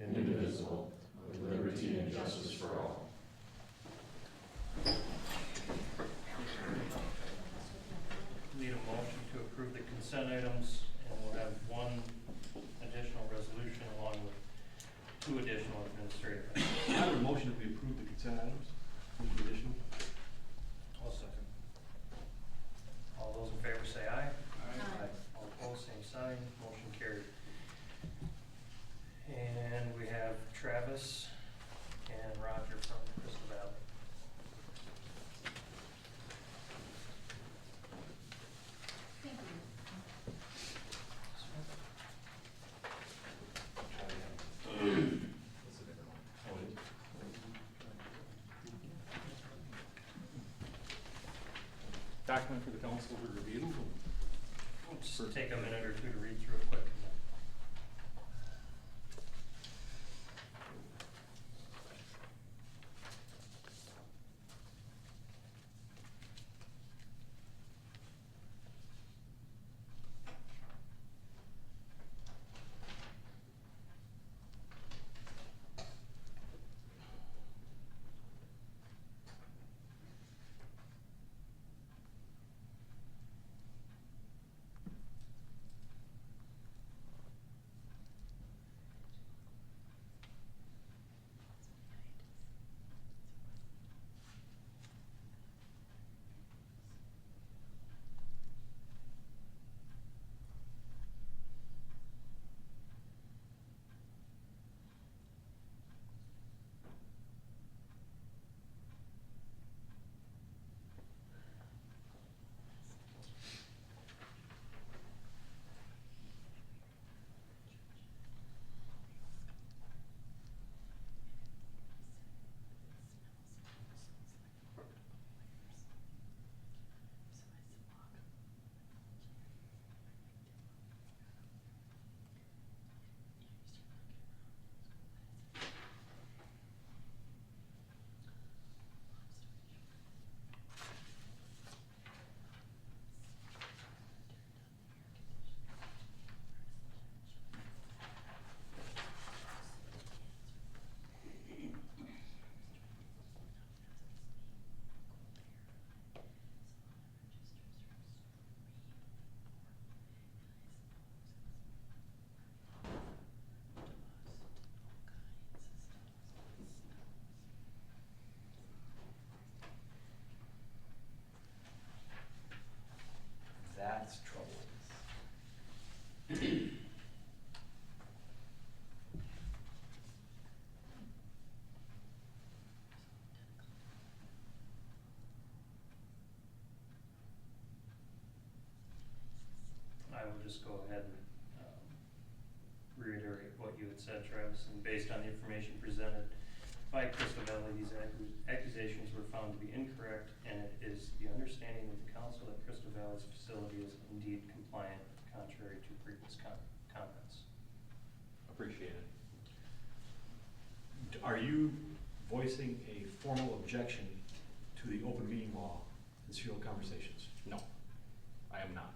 indivisible, with liberty and justice for all. Need a motion to approve the consent items, and we'll have one additional resolution along with two additional administrative items. I have a motion that we approve the consent items, with the additional. I'll second. All those in favor say aye. Aye. All opposed, same sign, motion carried. And we have Travis and Roger from Crystal Valley. Thank you. Document for the council to review. We'll just take a minute or two to read through it quick. That's trouble. I will just go ahead and reiterate what you had said, Travis, and based on the information presented by Crystal Valley, these accusations were found to be incorrect, and it is the understanding of the council that Crystal Valley's facility is indeed compliant, contrary to previous comments. Appreciate it. Are you voicing a formal objection to the open meeting law and serial conversations? No, I am not.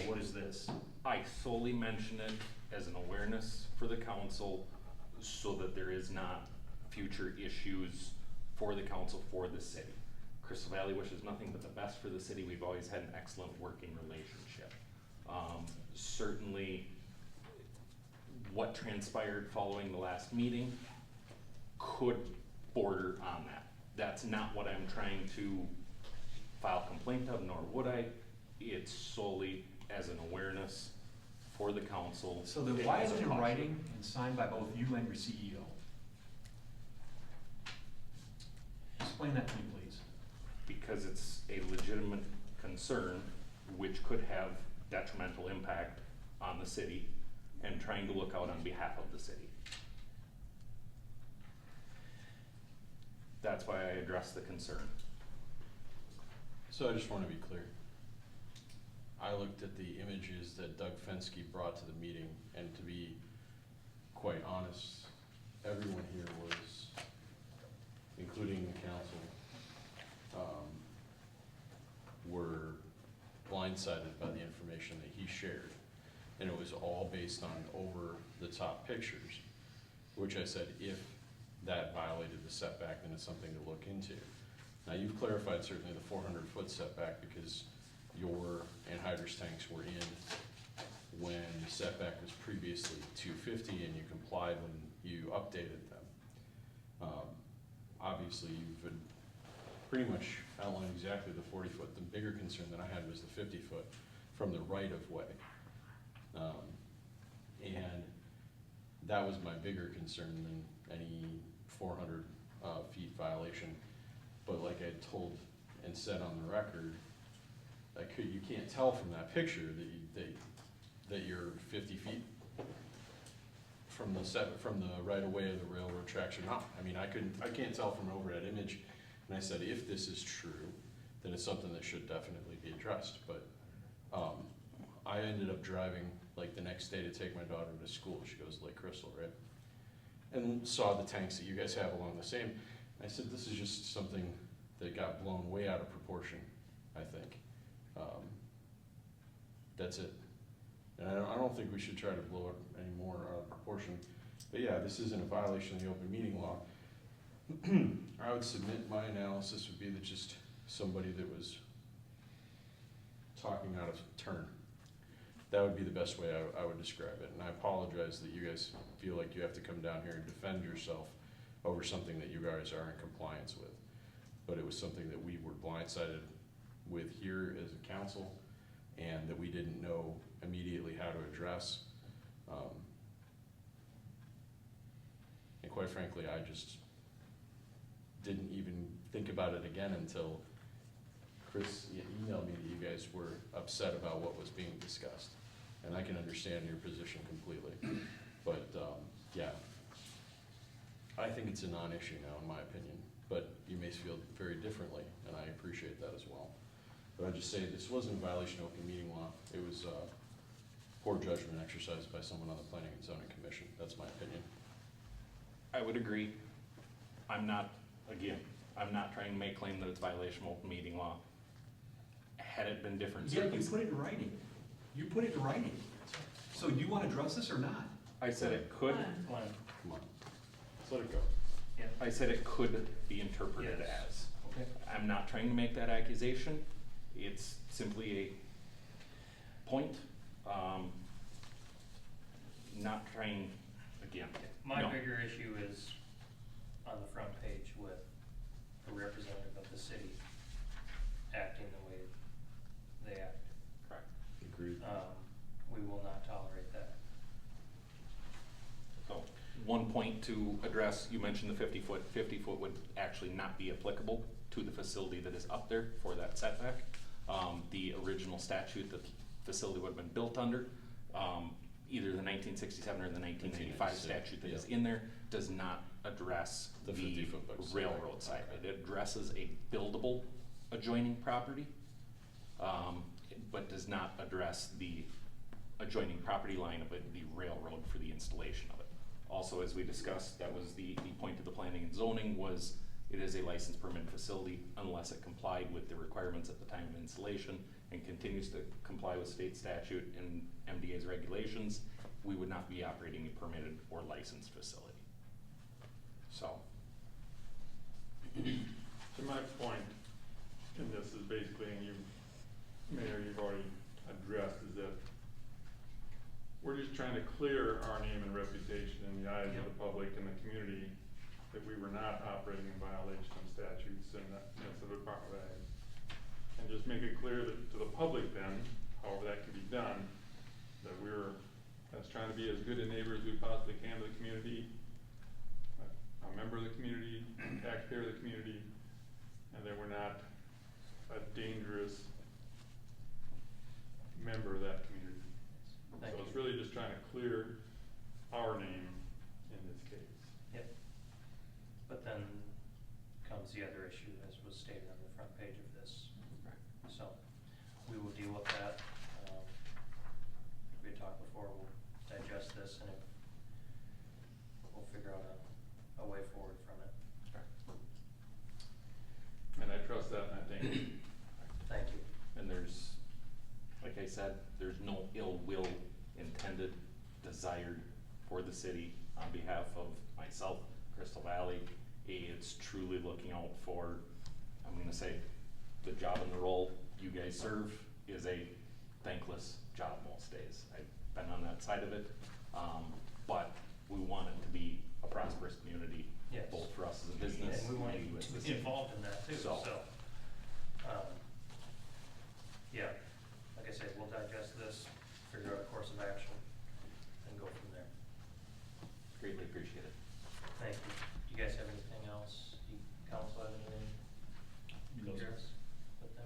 What is this? I solely mention it as an awareness for the council so that there is not future issues for the council, for the city. Crystal Valley wishes nothing but the best for the city. We've always had an excellent working relationship. Certainly what transpired following the last meeting could border on that. That's not what I'm trying to file complaint of, nor would I. It's solely as an awareness for the council. So then why is it in writing and signed by both you and your CEO? Explain that to me, please. Because it's a legitimate concern which could have detrimental impact on the city, and trying to look out on behalf of the city. That's why I address the concern. So I just want to be clear. I looked at the images that Doug Fensky brought to the meeting, and to be quite honest, everyone here was, including the council, were blindsided by the information that he shared. And it was all based on over-the-top pictures. which I said, if that violated the setback, then it's something to look into. Now, you've clarified certainly the 400-foot setback because your anhydrous tanks were in when the setback was previously 250 and you complied when you updated them. Obviously, you've been pretty much outlined exactly the 40-foot. The bigger concern that I had was the 50-foot from the right-of-way. And that was my bigger concern than any 400 feet violation. But like I told and said on the record, you can't tell from that picture that you're 50 feet from the right of way of the railroad tracks or not. I mean, I can't tell from an overhead image. And I said, if this is true, then it's something that should definitely be addressed. But I ended up driving like the next day to take my daughter to school. She goes to Lake Crystal, right? And saw the tanks that you guys have along the same. I said, this is just something that got blown way out of proportion, I think. That's it. And I don't think we should try to blow it any more out of proportion. But yeah, this isn't a violation of the open meeting law. I would submit my analysis would be that just somebody that was talking out of turn. That would be the best way I would describe it. And I apologize that you guys feel like you have to come down here and defend yourself over something that you guys are in compliance with. But it was something that we were blindsided with here as a council and that we didn't know immediately how to address. And quite frankly, I just didn't even think about it again until Chris emailed me that you guys were upset about what was being discussed. And I can understand your position completely. But yeah, I think it's a non-issue now in my opinion, but you may feel very differently and I appreciate that as well. But I just say this wasn't a violation of open meeting law. It was poor judgment exercised by someone on the Planning and Zoning Commission. That's my opinion. I would agree. I'm not trying to make claim that it's violation of open meeting law. Had it been different Yeah, you circumstances. put it in writing. You put it in writing. So do you want to address this or not? I said it could, Glenn, Come on, let's let it go. yeah, I said it could be interpreted Yes. as. Okay. I'm not trying to make that accusation. It's simply a point. Not trying, again, my no. bigger issue is on the front page with a representative of the city acting the way they act. Correct. Agreed. We will not tolerate that. So, one point to address, you mentioned the 50-foot. 50-foot would actually not be applicable to the facility that is up there for that setback. The original statute that the facility would have been built under, either the 1967 or the 1995 statute that is in there, does not address The the 50-foot back railroad side. okay. It addresses a buildable adjoining property, but does not address the adjoining property line of it, the railroad for the installation of it. Also, as we discussed, that was the point of the planning and zoning was it is a licensed permanent facility unless it complied with the requirements at the time of installation and continues to comply with state statute and MDA's regulations, we would not be operating a permitted or licensed facility. So. So my point in this is basically, and you, Mayor, you've already addressed, is that we're just trying to clear our name and reputation in the eyes of the public and the community that we were not operating in violation of statutes and the Department of Ag. And just make it clear that to the public then, however that can be done, that we're trying to be as good a neighbor as we possibly can to the community, a member of the community, taxpayer of the community, and that we're not a dangerous member of that community. Thank So you. it's really just trying to clear our name in this case. Yep. But then comes the other issue, as was stated on the front page of this. So we will deal with that. We had talked before, we'll digest this and we'll figure out a way forward from it. And I trust that, and I think Thank you. And there's, like I said, there's no ill will intended, desired for the city on behalf of myself, Crystal Valley, it's truly looking out for, I'm gonna say, the job and the role you guys serve is a thankless job most days. I've been on that side of it, but we want it to be a prosperous community, Yes. both for us as a business And we want and you you as to the be city. involved in that too, So- so. Yeah, like I said, we'll digest this, figure out a course of action, and go from there. Greatly appreciate it. Thank you. Do you guys have anything else? You council have anything? No, sir. Yours? With them?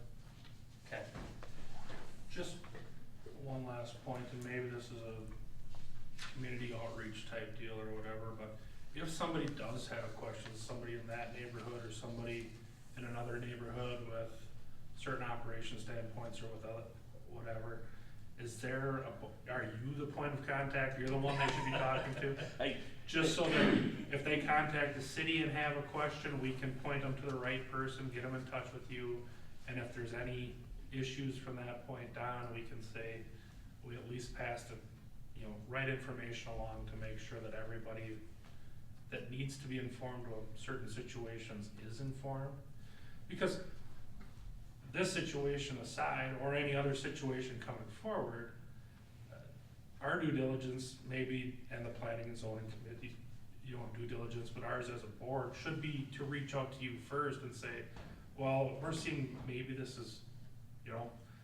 Okay. Just one last point, and maybe this is a community outreach type deal or whatever, but if somebody does have questions, somebody in that neighborhood or somebody in another neighborhood with certain operation standpoints or with whatever, is there are you the point of contact? You're the one they should be talking to? Just so that if they contact the city and have a question, we can point them to the right person, get them in touch with you. And if there's any issues from that point on, we can say, we at least passed the, right information along to make sure that everybody that needs to be informed of certain situations is informed. Because this situation aside, or any other situation coming forward, our due diligence maybe, and the planning and zoning committee, due diligence, but ours as a board should be to reach out to you first and say, well, we're seeing maybe this is,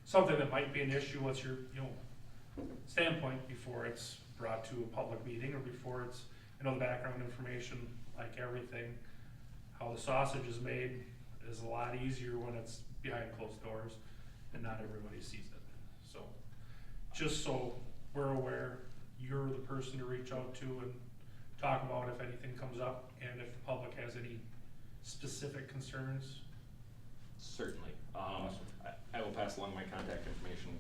something that might be an issue. What's your, standpoint before it's brought to a public meeting or before it's, the background information, like everything, how the sausage is made is a lot easier when it's behind closed doors and not everybody sees it. So, just so we're aware, you're the person to reach out to and talk about if anything comes up and if the public has any specific concerns. Certainly. I will pass along my contact information.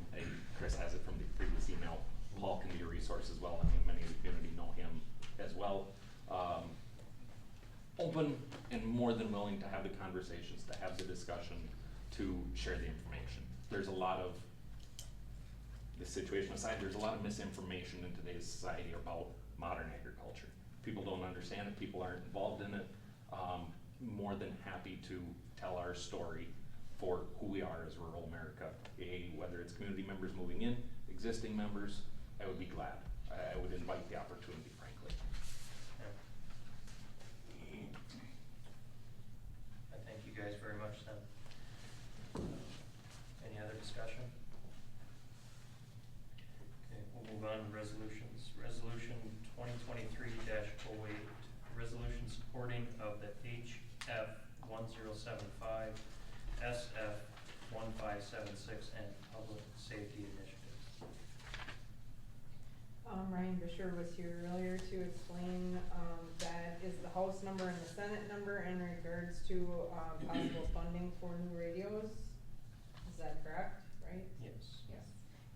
Chris has it from the previous email. Paul can be a resource as well. I think many of the community know him as well. Open and more than willing to have the conversations, to have the discussion, to share the information. There's a lot of, the situation aside, there's a lot of misinformation in today's society about modern agriculture. People don't understand it, people aren't involved in it. More than happy to tell our story for who we are as rural America. Whether it's community members moving in, existing members, I would be glad. I would invite the opportunity, frankly. I thank you guys very much then. Any other discussion? Okay, we'll move on to resolutions. Resolution 2023-08, resolution supporting of the HF 1075, SF 1576, and public safety initiatives. Ryan Fisher was here earlier to explain, that is the House number and the Senate number in regards to, possible funding for new radios. Is that correct, right? Yes. Yes.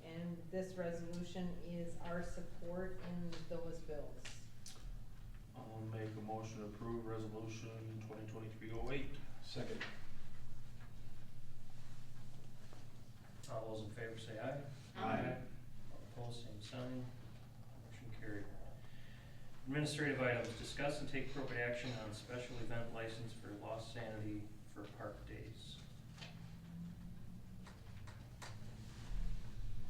And this resolution is our support in those bills. I'll make a motion to approve resolution 2023-08. Second. All those in favor say aye. Aye. All opposed, same sign. Motion carried. Administrative items, discuss and take appropriate action on special event license for Lost Sanity for Park Days.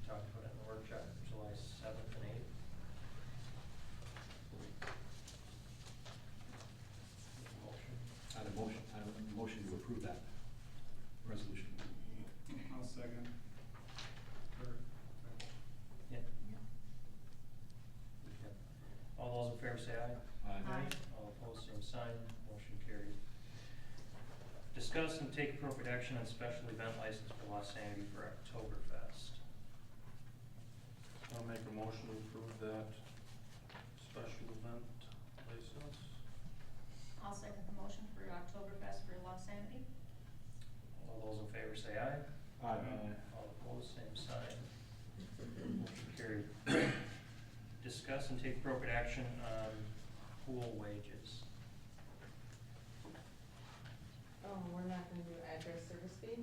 Talked about it in the workshop, July 7th and 8th. Motion. I have a motion to approve that resolution. I'll second. Yep. Yep. All those in favor say aye. Aye. All opposed, same sign, motion carried. Discuss and take appropriate action on special event license for Lost Sanity for Oktoberfest. I'll make a motion to approve that special event license. I'll second the motion for Oktoberfest for Lost Sanity. All those in favor say aye. Aye. All opposed, same sign. Motion carried. Discuss and take appropriate action on pool wages. We're not gonna do address service fee.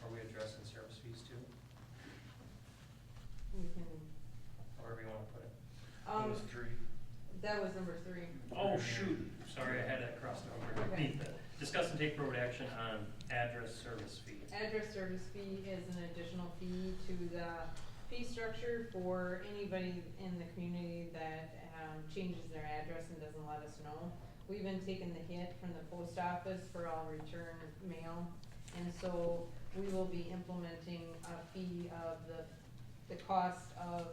Are we addressing service fees too? We can, However you wanna put it. That was 3. That was number 3. Oh, shoot, sorry, I had that crossed over underneath that. Discuss and take appropriate action on address service fee. Address service fee is an additional fee to the fee structure for anybody in the community that changes their address and doesn't let us know. We've been taking the hit from the post office for all return mail, and so we will be implementing a fee of the cost of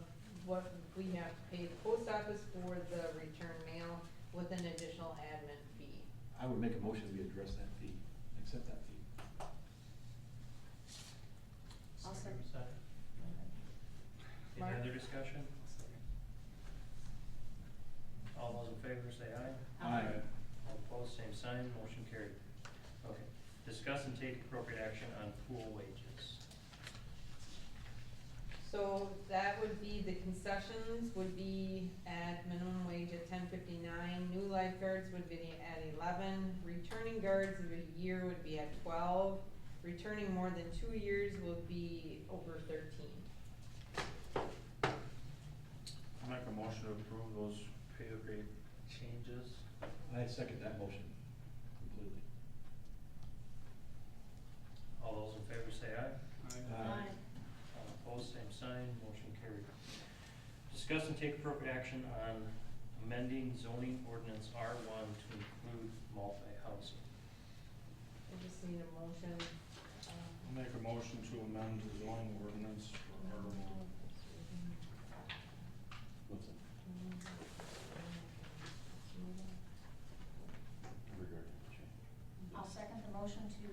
what we have to pay the post office for the return mail with an additional admin fee. I would make a motion we address that fee, accept that fee. I'll second. Any Mark? other discussion? All those in favor say aye. Aye. All opposed, same sign, motion carried. Okay, discuss and take appropriate action on pool wages. So that would be, the concessions would be at minimum wage at $10.59, new lifeguards would be at 11, returning guards of a year would be at 12, returning more than 2 years would be over 13. I'll make a motion to approve those pay rate changes. I second that motion completely. All those in favor say aye. Aye. All opposed, same sign, motion carried. Discuss and take appropriate action on amending zoning ordinance R1 to include multi-housing. I just need a motion. I'll make a motion to amend the zoning ordinance for R1. What's it regarding the change? I'll second the motion to,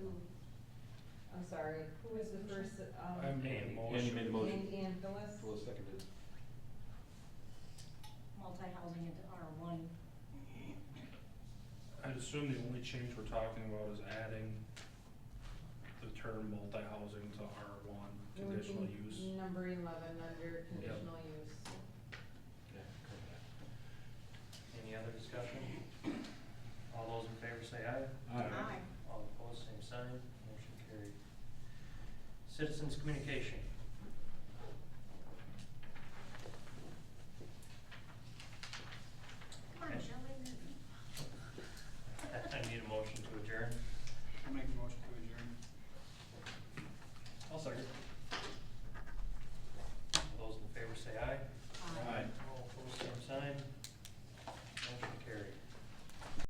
I'm sorry, who was the first, I made a motion. Andy made a motion. Andy and Phyllis? Phyllis seconded. multi-housing into R1. I'd assume the only change we're talking about is adding the term multi-housing to R1, It would conditional be use. number 11 under conditional use. Yeah, cover that. Any other discussion? All those in favor say aye. Aye. All opposed, same sign, motion carried. Citizens' communication.